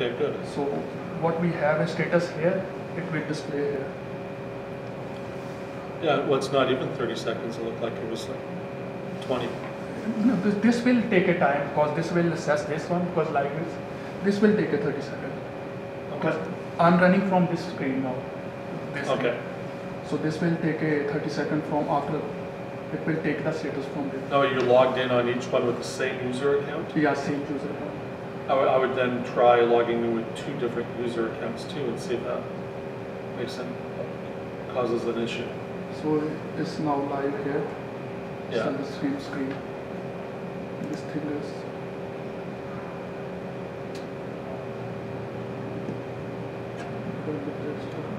Okay, good. So what we have a status here, it will display here. Yeah, well, it's not even 30 seconds. It looked like it was like 20. No, this will take a time because this will assess this one because like this will take a 30 seconds. Because I'm running from this screen now. This Okay. screen. So this will take a 30 seconds from after. It will take the status from there. Now you're logged in on each one with the same user account? Yeah, same user account. I would then try logging in with 2 different user accounts too and see if that causes an issue. So it's now live here. It's Yeah. on the same screen. This thing is.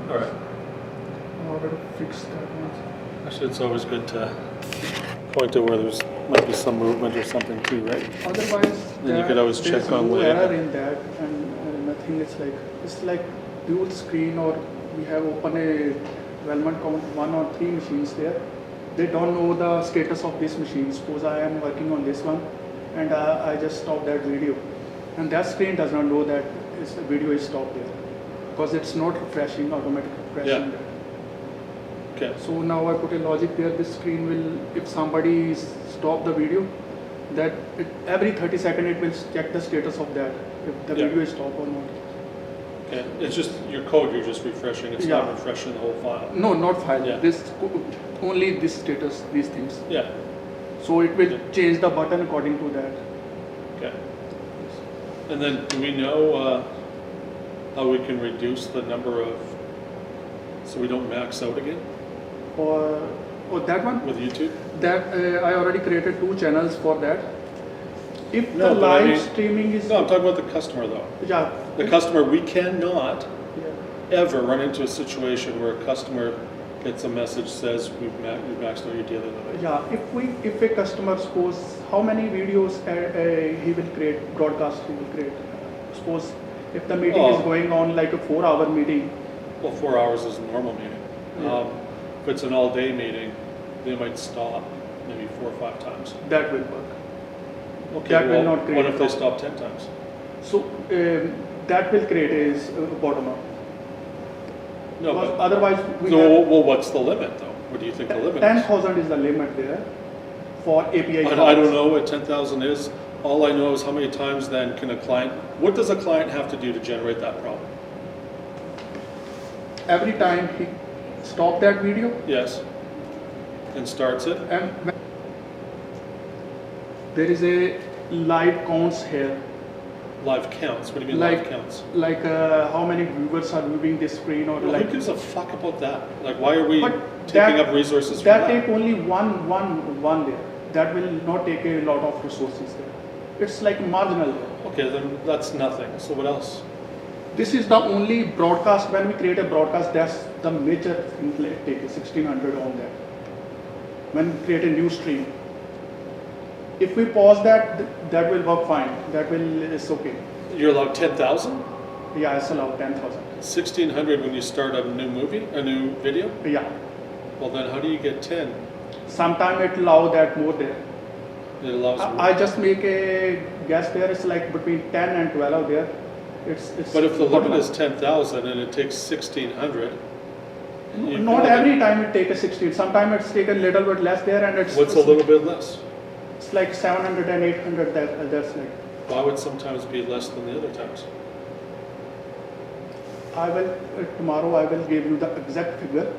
All right. I already fixed that one. Actually, it's always good to point to where there's might be some movement or something too, right? Otherwise, Then you could always there's check on no where. error in that, and nothing. It's like dual screen, or we have open a development count 1 or 3 machines there. They don't know the status of this machine. Suppose I am working on this one, and I just stop that video, and that screen does not know that the video is stopped there, because it's not refreshing, automatic refreshing. Yeah. That. Okay. So now I put a logic there. This screen will, if somebody stop the video, that every 30 seconds it will check the status of that, if the Yeah. video is stopped or not. Okay. It's just your code. You're just refreshing. It's not refreshing the whole file. No, not file. Yeah. Only this status, these things. Yeah. So it will change the button according to that. Okay. And then do we know how we can reduce the number of, so we don't max out again Or that one, with YouTube? that I already created 2 channels for that. If No, the but I live mean- streaming is, No, I'm talking about the customer though. yeah, The customer, we cannot yeah. ever run into a situation where a customer gets a message says we've maxed out your daily limit. Yeah, if a customer, suppose how many videos he will create, broadcast he will create. Suppose if the meeting is going on like a 4-hour meeting. Well, 4 hours is a normal meeting. Yeah. If it's an all-day meeting, they might stop maybe 4 or 5 times. That will work. Okay, That will well, not create what a if they problem. stop 10 times? So that will create a bottom up. No, Because but, otherwise we so, have well, what's the limit though? What do you think the limit is? 10,000 is the limit there for API calls. I don't know what 10,000 is. All I know is how many times then can a client, what does a client have to do to generate that problem? Every time he stop that video Yes. And starts it? and there is a live counts here. Live counts. What do you mean Like- live counts? Like how many viewers are viewing this screen, or Well, like who gives a fuck about that? Like, why are we But taking that- up resources for that that? take only one there. That will not take a lot of resources there. It's like marginal there. Okay, then that's nothing. So what else? This is the only broadcast. When we create a broadcast, that's the major thing. Like take 1600 on that. When we create a new stream, if we pause that, that will work fine. That will it's okay. You're allowed 10,000? Yeah, it's allowed 10,000. 1,600 when you start a new movie, a new video? Yeah. Well, then how do you get 10? Sometime it allow that more there. It allows. I just make a guess there. It's like between 10 and 12 there. It's But if the limit bottom is up. 10,000 and it takes 1,600, you can Not look at- every time it take a 16. Sometimes it's take a little bit less there, and What's a little bit less? It's like 700 and 800. That's like. Why would sometimes be less than the other times? I will tomorrow. I will give you the exact figure.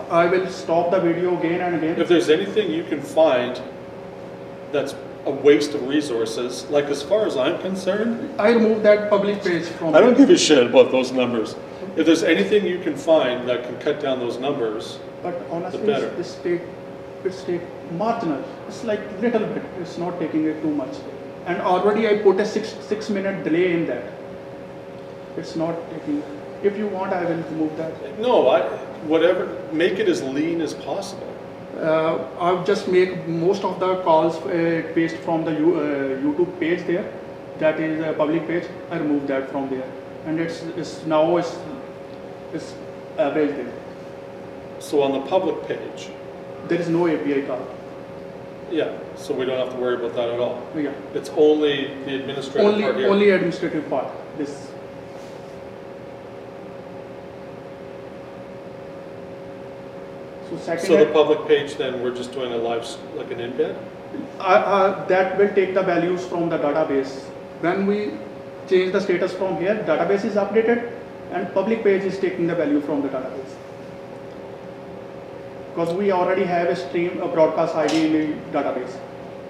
I will stop the video again and again. If there's anything you can find that's a waste of resources, like as far as I'm concerned, I remove that public page from. I don't give a shit about those numbers. If there's anything you can find that can cut down those numbers, But honestly, the better. it's take marginal. It's like little bit. It's not taking it too much. And already I put a 6-minute delay in that. It's not taking. If you want, I will remove that. no, whatever, make it as lean as possible. I'll just make most of the calls paste from the YouTube page there. That is a public page. I remove that from there, and it's now it's average there. So on the public page, There is no API call. Yeah, so we don't have to worry about that at all. Yeah. It's only the administrative part here. Only administrative part. This. So second. So the public page, then we're just doing a live, like an embed? That will take the values from the database. When we change the status from here, database is updated, and public page is taking the value from the database. Because we already have a stream, a broadcast ID in the database.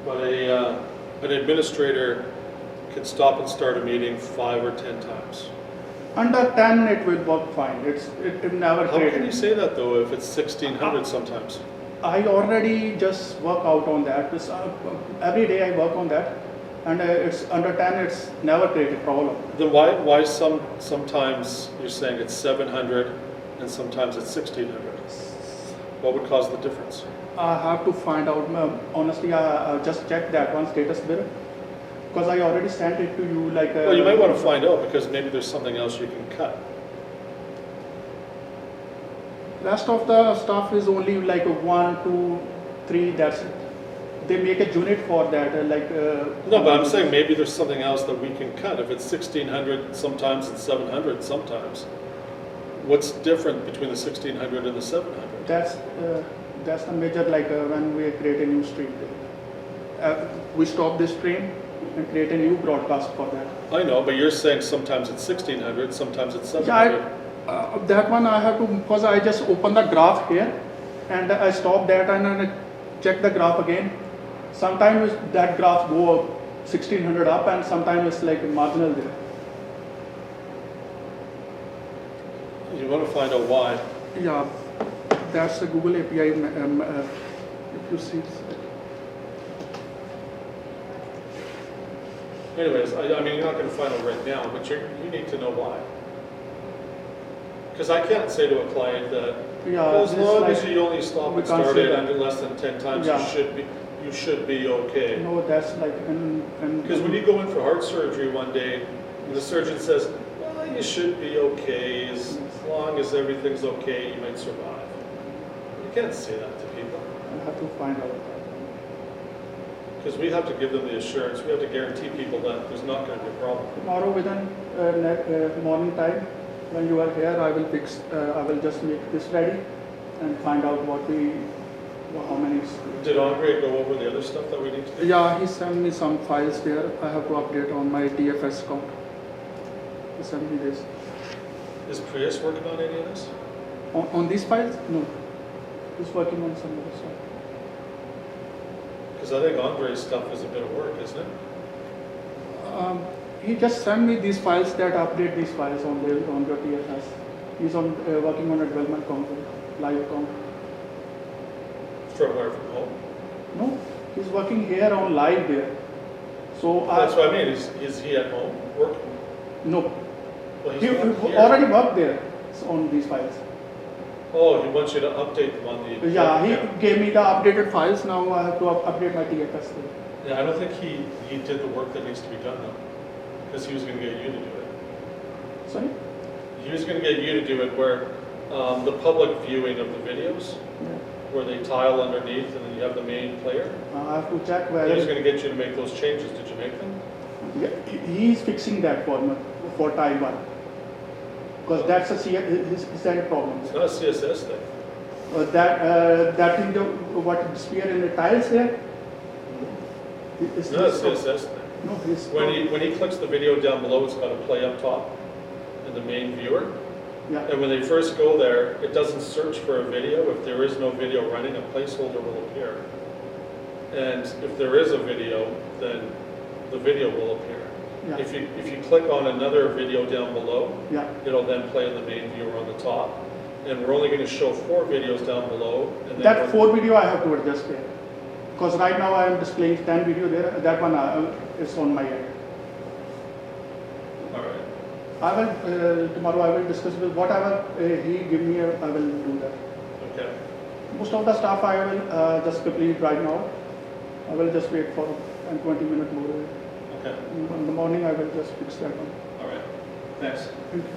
But an administrator can stop and start a meeting 5 or 10 times. Under 10, it will work fine. It never How can you created. say that though, if it's 1600 sometimes? I already just work out on that. Every day I work on that, and it's under 10. It's never created problem. Then why sometimes you're saying it's 700 and sometimes it's 1600? What would cause the difference? I have to find out. Honestly, I just checked that one status bill because I already sent it to you. Like. Well, you might want to find out because maybe there's something else you can cut. Rest of the stuff is only like 1, 2, 3. That's it. They make a unit for that. No, but I'm saying maybe there's something else that we can cut. If it's 1600, sometimes it's 700, sometimes. What's different between the 1600 and the 700? That's the major, when we create a new stream. We stop this stream and create a new broadcast for that. I know, but you're saying sometimes it's 1600, sometimes it's 700. Yeah, that one I have to, because I just open the graph here and I stop that and then I check the graph again. Sometimes that graph go up 1600 up and sometimes it's like marginal there. You want to find out why. Yeah, that's the Google API. If you see. Anyways, I mean, you're not going to find out right now, but you need to know why. Because I can't say to a client that, well, as long as you only stop and start it under less than 10 times, you should be okay. No, that's like because when you go in for heart surgery one day, and the surgeon says, well, you should be okay, as long as everything's okay, you might survive. You can't say that to people. I have to find out. Because we have to give them the assurance, we have to guarantee people that there's not going to be a problem. Tomorrow within morning time, when you are here, I will just make this ready and find out how many. Did Andre go over the other stuff that we need to do? Yeah, he sent me some files there. I have to update on my TFS account. He sent me this. Is Prius working on any of this? On these files? No. He's working on some other stuff. Because I think Andre's stuff is a bit of work, isn't it? He just sent me these files that update these files on your TFS. He's working on a development account, live account. From where? From home? No, he's working here on live there. So that's what I mean. Is he at home working? No. Well, He here. already worked there on these files. Oh, he wants you to update them on the. Yeah, he gave me the updated files. Now I have to update my TFS there. Yeah, I don't think he did the work that needs to be done though, because he was going to get you to do it. Sorry? He was going to get you to do it where the public viewing of the videos, Yeah. where they tile underneath and then you have the main player. I have to check where. He was going to get you to make those changes. Did you make them? Yeah, he's fixing that for me for Taiwan. Because that's his problem. It's not a CSS thing. That thing, what disappear in the tiles there? It's not a CSS thing. No, his When he clicks the video down below, it's got a play up top in the main viewer. Yeah. And when they first go there, it doesn't search for a video. If there is no video running, a placeholder will appear. And if there is a video, then the video will appear. Yeah. If you click on another video down below, Yeah. it'll then play in the main viewer on the top. And we're only going to show 4 videos down below. And then That 4 video I have to adjust there. Because right now I am displaying 10 video there. That one is on my end. All right. I will tomorrow I will discuss with whatever he give me. I will do that. Okay. Most of the stuff I will just complete right now. I will just wait for 20 minutes more. Okay. In the morning I will just fix that one. All right. Thanks. Thank you.